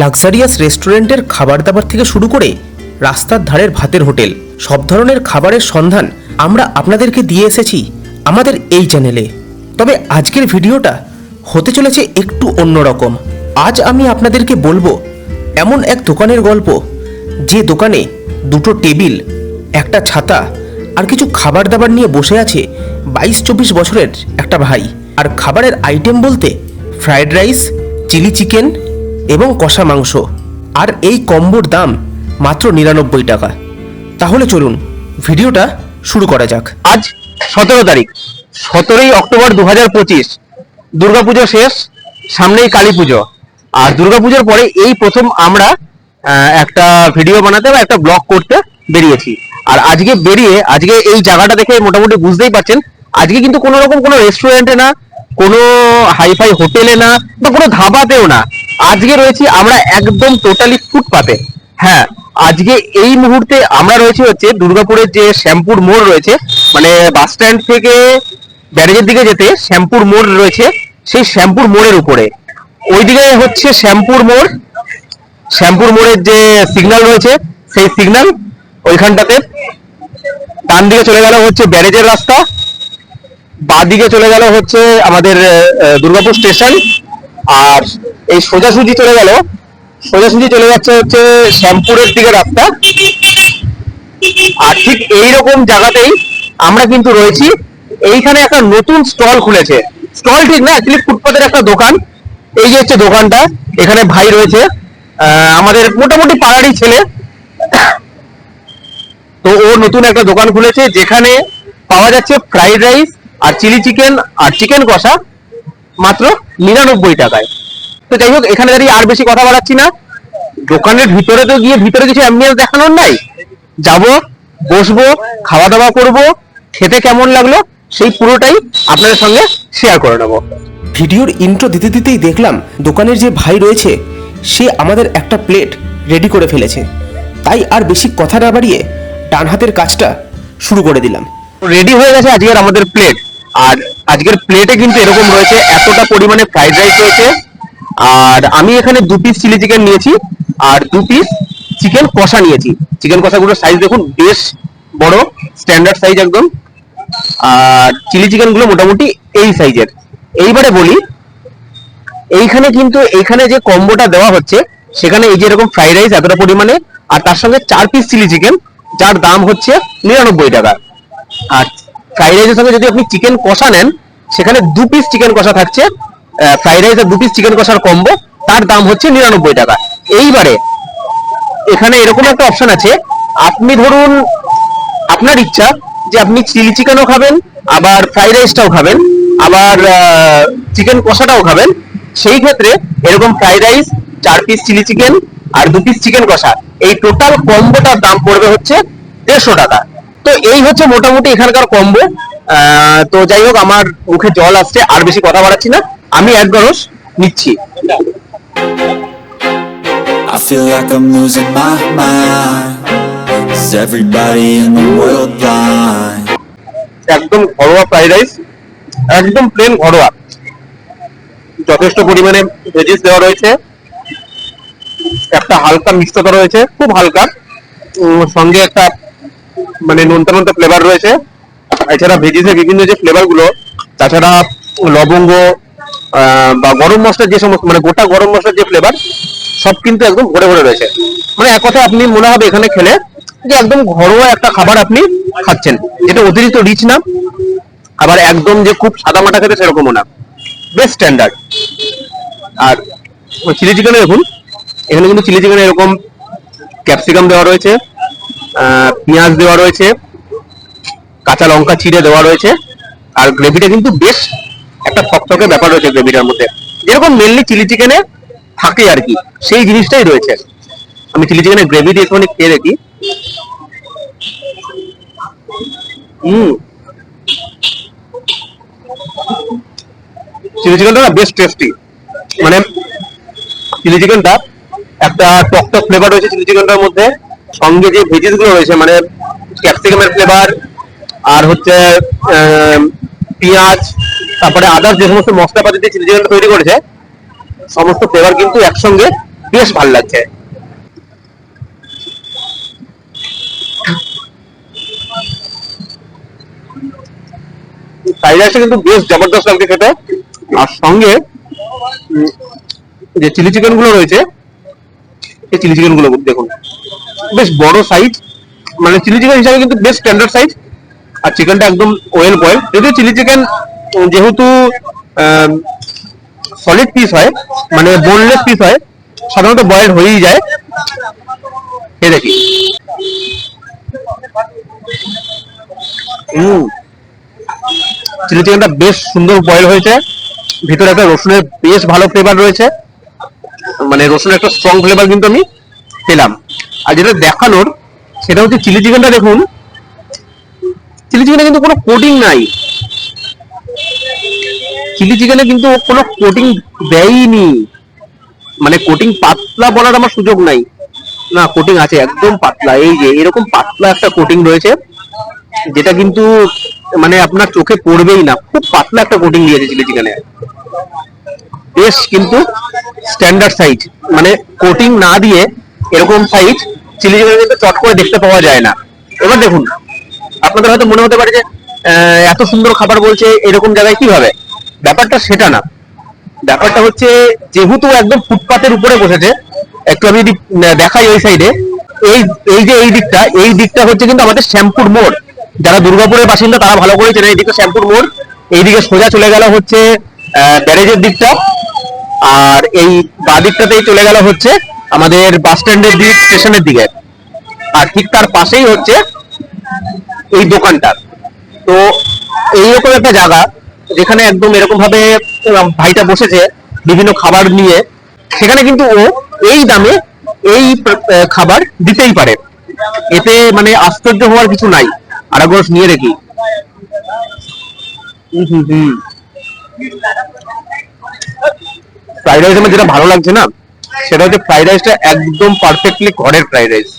Luxurious রেস্টুরেন্টের খাবার দাবার থেকে শুরু করে রাস্তার ধারের ভাতের হোটেল, সব ধরনের খাবারের সন্ধান আমরা আপনাদেরকে দিয়ে এসেছি আমাদের এই চ্যানেলে। তবে আজকের ভিডিওটা হতে চলেছে একটু অন্যরকম। আজ আমি আপনাদেরকে বলবো এমন এক দোকানের গল্প, যে দোকানে দুটো টেবিল, একটা ছাতা আর কিছু খাবার দাবার নিয়ে বসে আছে 22-24 বছরের একটা ভাই। আর খাবারের আইটেম বলতে ফ্রাইড রাইস, চিলি চিকেন এবং কষা মাংস। আর এই কম্বোর দাম মাত্র 99 টাকা। তাহলে চলুন ভিডিওটা শুরু করা যাক। আজ 17 তারিখ, 17ই অক্টোবর 2025। দুর্গাপুজো শেষ, সামনেই কালী পুজো। আর দুর্গাপুজোর পরে এই প্রথম আমরা একটা ভিডিও বানাতে বা একটা ব্লগ করতে বেরিয়েছি। আর আজকে এই জায়গাটা দেখে মোটামুটি বুঝতেই পারছেন, আজকে কিন্তু কোনো রকম কোনো রেস্টুরেন্টে না, কোনো হাইফাই হোটেলে না, বা কোনো ধাবাতেও না। আজকে রয়েছি আমরা একদম টোটালি ফুটপাতে। হ্যাঁ, আজকে এই মুহূর্তে আমরা রয়েছি হচ্ছে দুর্গাপুরের যে শ্যামপুর মোড় রয়েছে, মানে বাস স্ট্যান্ড থেকে ব্যারেজের দিকে যেতে শ্যামপুর মোড় রয়েছে, সেই শ্যামপুর মোড়ের উপরে। ওইদিকে হচ্ছে শ্যামপুর মোড়ের যে সিগন্যাল রয়েছে, সেই সিগন্যাল ওইখানটাতে ডান দিকে চলে গেল হচ্ছে ব্যারেজের রাস্তা, বাঁ দিকে চলে গেল হচ্ছে আমাদের দুর্গাপুর স্টেশন। আর এই সোজাসুজি চলে যাচ্ছে হচ্ছে শ্যামপুরের দিকে রাস্তা। আর ঠিক এইরকম জায়গাতেই আমরা কিন্তু রয়েছি। এইখানে একটা নতুন স্টল খুলেছে, স্টল ঠিক না, অ্যাকচুয়ালি ফুটপাতের একটা দোকান। এই যে হচ্ছে দোকানটা, এখানে ভাই রয়েছে, আমাদের মোটামুটি পাড়ারই ছেলে। তো ও নতুন একটা দোকান খুলেছে, যেখানে পাওয়া যাচ্ছে ফ্রাইড রাইস আর চিলি চিকেন আর চিকেন কষা মাত্র 99 টাকায়। তো যাই হোক, এখানে দাঁড়িয়ে আর বেশি কথা বাড়াচ্ছি না। দোকানের ভিতরে তো গিয়ে ভিতরে কিছু অ্যাম্বিয়েন্স দেখানোর নাই, যাব, বসবো, খাওয়া দাওয়া করব, খেতে কেমন লাগলো সেই পুরোটাই আপনাদের সঙ্গে শেয়ার করে নেবো। ভিডিওর ইন্ট্রো দিতে দিতেই দেখলাম দোকানের যে ভাই রয়েছে সে আমাদের একটা প্লেট রেডি করে ফেলেছে। তাই আর বেশি কথা না বাড়িয়ে ডান হাতের কাজটা শুরু করে দিলাম। রেডি হয়ে গেছে আজকের আমাদের প্লেট। আর আজকের প্লেটে কিন্তু এরকম রয়েছে, এতটা পরিমাণে ফ্রাইড রাইস রয়েছে। আর আমি এখানে 2 পিস চিলি চিকেন নিয়েছি আর 2 পিস চিকেন কষা নিয়েছি। চিকেন কষাগুলোর সাইজ দেখুন, বেশ বড়, স্ট্যান্ডার্ড সাইজ একদম। আর চিলি চিকেন গুলো মোটামুটি এই সাইজের। এইবারে বলি, এইখানে যে কম্বোটা দেওয়া হচ্ছে, সেখানে এই যে এরকম ফ্রাইড রাইস এতটা পরিমাণে, আর তার সঙ্গে 4 পিস চিলি চিকেন, যার দাম হচ্ছে 99 টাকা। আর ফ্রাইড রাইসের সঙ্গে যদি আপনি চিকেন কষা নেন, সেখানে 2 পিস চিকেন কষা থাকছে। ফ্রাইড রাইস আর 2 পিস চিকেন কষার কম্বো, তার দাম হচ্ছে 99 টাকা। এইবারে এখানে এরকম একটা অপশন আছে, আপনি ধরুন আপনার ইচ্ছা যে আপনি চিলি চিকেনও খাবেন, আবার ফ্রাইড রাইসটাও খাবেন, আবার চিকেন কষাটাও খাবেন। সেই ক্ষেত্রে এরকম fried rice, 4 piece chilli chicken আর 2 পিস চিকেন কষা, এই টোটাল কম্বোটার দাম পড়বে হচ্ছে 150 টাকা। তো এই হচ্ছে মোটামুটি এখানকার কম্বো। তো যাই হোক, আমার মুখে জল আসছে, আর বেশি কথা বাড়াচ্ছি না, আমি এক গরস নিচ্ছি। I feel like I'm losing my mind. Is everybody in the world blind? একদম ঘরোয়া ফ্রাইড রাইস, একদম প্লেন ঘরোয়া, যথেষ্ট পরিমাণে ভেজিস দেওয়া রয়েছে, একটা হালকা মিষ্টতা রয়েছে, খুব হালকা, সঙ্গে একটা মানে নোনতা নোনতা ফ্লেভার রয়েছে। এছাড়া ভেজিসের বিভিন্ন যে ফ্লেভার গুলো, তাছাড়া লবঙ্গ বা গরম মশলার যে সমস্ত, মানে গোটা গরম মশলার যে ফ্লেভার, সব কিন্তু একদম ভরে ভরে রয়েছে। মানে এক কথায় আপনি মনে হবে এখানে খেলে যে একদম ঘরোয়া একটা খাবার আপনি খাচ্ছেন, যেটা অতিরিক্ত রিচ না, আবার একদম যে খুব সাদা মাটা খেতে সেরকমও না, বেশ স্ট্যান্ডার্ড। আর চিলি চিকেনে দেখুন, এখানে কিন্তু চিলি চিকেনে এরকম ক্যাপসিকাম দেওয়া রয়েছে, পেঁয়াজ দেওয়া রয়েছে, কাঁচা লঙ্কা চিড়ে দেওয়া রয়েছে। আর গ্রেভিটা কিন্তু বেশ একটা থকথকে ব্যাপার রয়েছে গ্রেভিটার মধ্যে, যেরকম মেনলি চিলি চিকেনে থাকে আর কি, সেই জিনিসটাই রয়েছে। আমি চিলি চিকেনের গ্রেভি দিয়ে একটুখানি খেয়ে দেখি। চিলি চিকেনটা না বেশ টেস্টি। মানে চিলি চিকেনটা একটা টক ফ্লেভার রয়েছে চিলি চিকেনটার মধ্যে, সঙ্গে যে ভেজিস গুলো রয়েছে, মানে ক্যাপসিকামের ফ্লেভার, আর হচ্ছে পেঁয়াজ, তারপরে আদার্স যে সমস্ত মশলাপাতি দিয়ে চিলি চিকেনটা তৈরি করেছে, সমস্ত ফ্লেভার কিন্তু একসঙ্গে বেশ ভালো লাগছে। ফ্রাইড রাইসটা কিন্তু বেশ জবরদস্ত লাগছে খেতে। আর সঙ্গে যে চিলি চিকেন গুলো রয়েছে, এই চিলি চিকেন গুলো দেখুন বেশ বড় সাইজ, মানে চিলি চিকেন হিসাবে কিন্তু বেশ স্ট্যান্ডার্ড সাইজ। আর চিকেনটা একদম ওয়েল বয়েল, যদিও চিলি চিকেন যেহেতু সলিড পিস হয়, মানে বোনলেস পিস হয়, সাধারণত বয়েল হয়েই যায়। এই দেখি চিলি চিকেনটা বেশ সুন্দর বয়েল হয়েছে, ভিতরে একটা রসুনের বেশ ভালো ফ্লেভার রয়েছে, মানে রসুনের একটা স্ট্রং ফ্লেভার কিন্তু আমি পেলাম। আর যেটা দেখানোর সেটা হচ্ছে চিলি চিকেনটা দেখুন, চিলি চিকেনে কিন্তু কোনো কোটিং নাই, চিলি চিকেনে কিন্তু কোনো কোটিং দেয়নি, মানে কোটিং পাতলা বলার আমার সুযোগ নাই, না কোটিং আছে একদম পাতলা, এই যে এরকম পাতলা একটা কোটিং রয়েছে, যেটা কিন্তু মানে আপনার চোখে পড়বেই না, খুব পাতলা একটা কোটিং দিয়েছে চিলি চিকেনে। বেশ কিন্তু স্ট্যান্ডার্ড সাইজ, মানে কোটিং না দিয়ে এরকম সাইজ চিলি চিকেন কিন্তু চট করে দেখতে পাওয়া যায় না। এবার দেখুন, আপনাদের হয়তো মনে হতে পারে যে এত সুন্দর খাবার বলছে এরকম জায়গায় কিভাবে, ব্যাপারটা সেটা না। ব্যাপারটা হচ্ছে যেহেতু একদম ফুটপাতের উপরে বসেছে, একটু আমি যদি দেখাই ওই সাইডে, এই এই যে এই দিকটা হচ্ছে কিন্তু আমাদের শ্যামপুর মোড়। যারা দুর্গাপুরের বাসিন্দা তারা ভালো করে চেনে, এই দিকটা শ্যামপুর মোড়, এইদিকে সোজা চলে গেল হচ্ছে ব্যারেজের দিকটা, আর এই বাঁ দিকটাতেই চলে গেল হচ্ছে আমাদের বাস স্ট্যান্ডের দিক, স্টেশনের দিকে। আর ঠিক তার পাশেই হচ্ছে এই দোকানটা। তো এইরকম একটা জায়গা যেখানে একদম এরকম ভাবে ভাইটা বসেছে বিভিন্ন খাবার নিয়ে, সেখানে কিন্তু ও এই দামে এই খাবার দিতেই পারে, এতে মানে আশ্চর্য হওয়ার কিছু নাই। আর একবার নিয়ে রেখি, ফ্রাইড রাইস আমার যেটা ভালো লাগছে না, সেটা হচ্ছে ফ্রাইড রাইসটা একদম পারফেক্টলি ঘরের ফ্রাইড রাইস।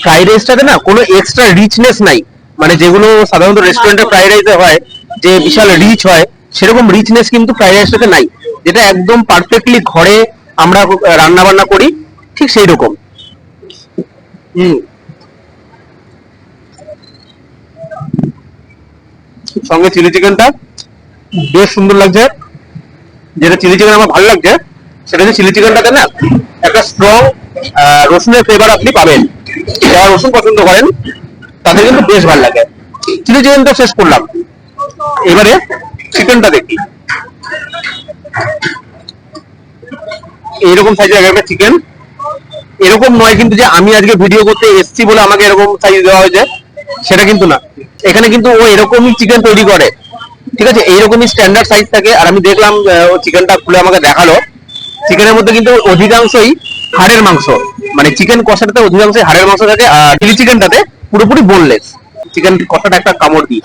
ফ্রাইড রাইসটাতে না কোনো এক্সট্রা রিচনেস নাই, মানে যেগুলো সাধারণত রেস্টুরেন্টে ফ্রাইড রাইসে হয় যে বিশাল রিচ হয়, সেরকম রিচনেস কিন্তু ফ্রাইড রাইসটাতে নাই, যেটা একদম পারফেক্টলি ঘরে আমরা রান্না বান্না করি ঠিক সেই রকম। সঙ্গে চিলি চিকেনটা বেশ সুন্দর লাগছে। যেটা চিলি চিকেন আমার ভালো লাগছে সেটা হচ্ছে চিলি চিকেনটাতে না একটা স্ট্রং রসুনের ফ্লেভার আপনি পাবেন, যারা রসুন পছন্দ করেন তাদের কিন্তু বেশ ভালো লাগে। চিলি চিকেনটা শেষ করলাম, এবারে চিকেনটা দেখি। এইরকম সাইজের একটা চিকেন, এরকম নয় কিন্তু যে আমি আজকে ভিডিও করতে এসছি বলে আমাকে এরকম সাইজ দেওয়া হয়েছে, সেটা কিন্তু না। এখানে কিন্তু ও এরকমই চিকেন তৈরি করে, ঠিক আছে, এইরকমই স্ট্যান্ডার্ড সাইজ থাকে। আর আমি দেখলাম ও চিকেনটা খুলে আমাকে দেখালো, চিকেনের মধ্যে কিন্তু অধিকাংশই হাড়ের মাংস, মানে চিকেন কষাটাতে অধিকাংশই হাড়ের মাংস থাকে, আর চিলি চিকেনটাতে পুরোপুরি বোনলেস। চিকেন কষাটা একটা কামড় দিই।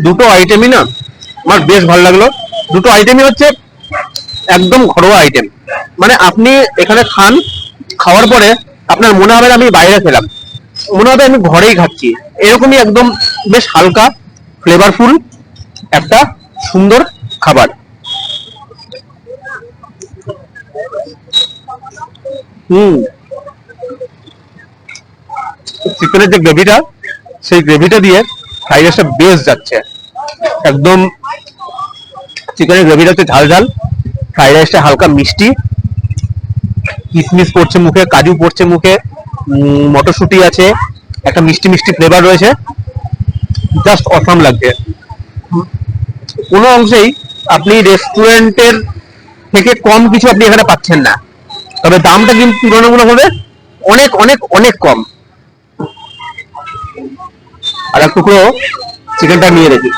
দুটো আইটেমই না আমার বেশ ভালো লাগলো। দুটো আইটেমই হচ্ছে একদম ঘরোয়া আইটেম, মানে আপনি এখানে খান, খাওয়ার পরে আপনার মনে হবে আমি বাইরে খেলাম, মনে হবে আমি ঘরেই খাচ্ছি, এরকমই একদম বেশ হালকা ফ্লেভারফুল একটা সুন্দর খাবার। চিকেনের যে গ্রেভিটা, সেই গ্রেভিটা দিয়ে ফ্রাইড রাইসটা বেশ যাচ্ছে একদম। চিকেনের গ্রেভিটা হচ্ছে ঝাল ঝাল, ফ্রাইড রাইসটা হালকা মিষ্টি, কিশমিশ পড়ছে মুখে, কাজু পড়ছে মুখে, মটরশুঁটি আছে, একটা মিষ্টি মিষ্টি ফ্লেভার রয়েছে, জাস্ট অসাম লাগছে। কোনো অংশেই আপনি রেস্টুরেন্টের থেকে কম কিছু আপনি এখানে পাচ্ছেন না, তবে দামটা কিন্তু তুলনামূলকভাবে অনেক অনেক অনেক কম। আর এক টুকরো চিকেনটা নিয়ে রেখি।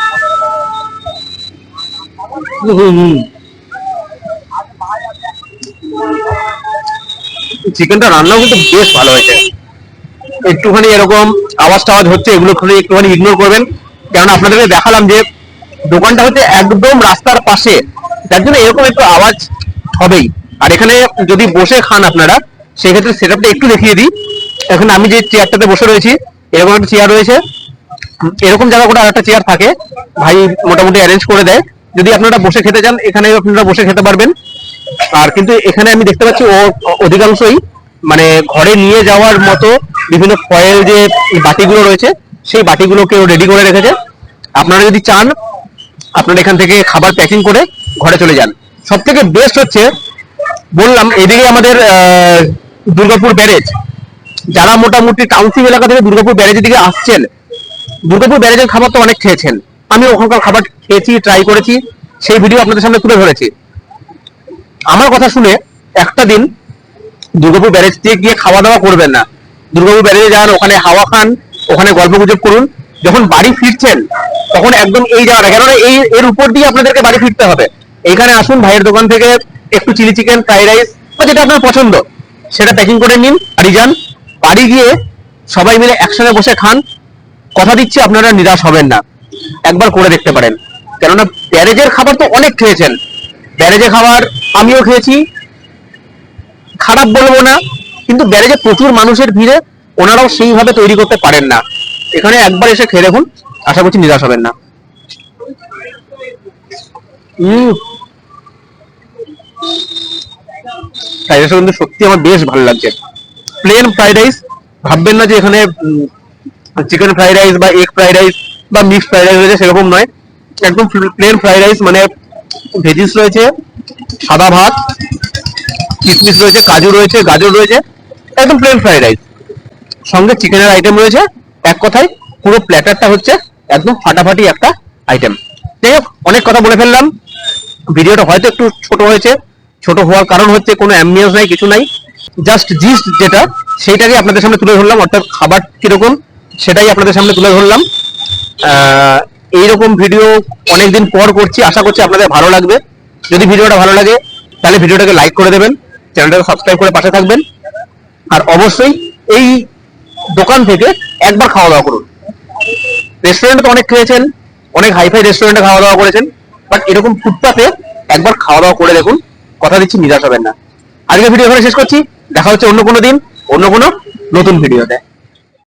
চিকেনটা রান্নাও কিন্তু বেশ ভালো হয়েছে। একটুখানি এরকম আওয়াজ টাওয়াজ হচ্ছে, এগুলো একটুখানি ইগনোর করবেন, কারণ আপনাদেরকে দেখালাম যে দোকানটা হচ্ছে একদম রাস্তার পাশে, যার জন্য এরকম একটু আওয়াজ হবেই। আর এখানে যদি বসে খান আপনারা, সেক্ষেত্রে সেটআপটা একটু দেখিয়ে দিই। এখন আমি যে চেয়ারটাতে বসে রয়েছি, এরকম একটা চেয়ার রয়েছে, এরকম জায়গা করে আরেকটা চেয়ার থাকে, ভাই মোটামুটি অ্যারেঞ্জ করে দেয়। যদি আপনারা বসে খেতে চান এখানে আপনারা বসে খেতে পারবেন। আর কিন্তু এখানে আমি দেখতে পাচ্ছি অধিকাংশই মানে ঘরে নিয়ে যাওয়ার মতো বিভিন্ন ফয়েল যে বাটিগুলো রয়েছে সেই বাটিগুলোকে রেডি করে রেখেছে। আপনারা যদি চান আপনারা এখান থেকে খাবার প্যাকিং করে ঘরে চলে যান। সব থেকে বেস্ট হচ্ছে বললাম এদিকে আমাদের দুর্গাপুর ব্যারেজ, যারা মোটামুটি টাউনশিপ এলাকা থেকে দুর্গাপুর ব্যারেজের দিকে আসছেন, দুর্গাপুর ব্যারেজের খাবার তো অনেক খেয়েছেন, আমি ওখানকার খাবার খেয়েছি, ট্রাই করেছি, সেই ভিডিও আপনাদের সামনে তুলে ধরেছি। আমার কথা শুনে একটা দিন দুর্গাপুর ব্যারেজ দিয়ে গিয়ে খাওয়া দাওয়া করবেন না, দুর্গাপুর ব্যারেজে যান, ওখানে হাওয়া খান, ওখানে গল্প গুজব করুন। যখন বাড়ি ফিরছেন তখন একদম এই জায়গাটা, কেননা এর উপর দিয়ে আপনাদেরকে বাড়ি ফিরতে হবে। এইখানে আসুন, ভাইয়ের দোকান থেকে একটু চিলি চিকেন, ফ্রাইড রাইস বা যেটা আপনার পছন্দ সেটা প্যাকিং করে নিন, বাড়ি যান। বাড়ি গিয়ে সবাই মিলে একসঙ্গে বসে খান। কথা দিচ্ছি আপনারা নিরাশ হবেন না, একবার করে দেখতে পারেন। কেননা ব্যারেজের খাবার তো অনেক খেয়েছেন, ব্যারেজের খাবার আমিও খেয়েছি, খারাপ বলবো না, কিন্তু ব্যারেজে প্রচুর মানুষের ভিড়ে ওনারাও সেইভাবে তৈরি করতে পারেন না। এখানে একবার এসে খেয়ে দেখুন, আশা করছি নিরাশ হবেন না। ফ্রাইড রাইসটা কিন্তু সত্যি আমার বেশ ভালো লাগছে। প্লেন ফ্রাইড রাইস, ভাববেন না যে এখানে চিকেন ফ্রাইড রাইস বা এগ ফ্রাইড রাইস বা মিক্সড ফ্রাইড রাইস রয়েছে, সেরকম নয়। একদম প্লেন ফ্রাইড রাইস, মানে ভেজিস রয়েছে, সাদা ভাত, কিশমিশ রয়েছে, কাজু রয়েছে, গাজর রয়েছে, একদম প্লেন ফ্রাইড রাইস, সঙ্গে চিকেনের আইটেম রয়েছে। এক কথায় পুরো প্ল্যাটারটা হচ্ছে একদম ফাটাফাটি একটা আইটেম। যাই হোক, অনেক কথা বলে ফেললাম, ভিডিওটা হয়তো একটু ছোট হয়েছে। ছোট হওয়ার কারণ হচ্ছে কোনো অ্যাম্বিয়েন্স নাই, কিছু নাই, জাস্ট জিস্ট যেটা সেইটাকে আপনাদের সামনে তুলে ধরলাম, অর্থাৎ খাবার কিরকম সেটাই আপনাদের সামনে তুলে ধরলাম। এইরকম ভিডিও অনেকদিন পর করছি, আশা করছি আপনাদের ভালো লাগবে। যদি ভিডিওটা ভালো লাগে তাহলে ভিডিওটাকে লাইক করে দেবেন, চ্যানেলটাকে সাবস্ক্রাইব করে পাশে থাকবেন। আর অবশ্যই এই দোকান থেকে একবার খাওয়া দাওয়া করুন। রেস্টুরেন্টে তো অনেক খেয়েছেন, অনেক হাইফাই রেস্টুরেন্টে খাওয়া দাওয়া করেছেন, বাট এরকম ফুটপাতে একবার খাওয়া দাওয়া করে দেখুন, কথা দিচ্ছি নিরাশ হবেন না। আজকে ভিডিও এখানে শেষ করছি, দেখা হচ্ছে অন্য কোনো দিন অন্য কোনো নতুন ভিডিওতে।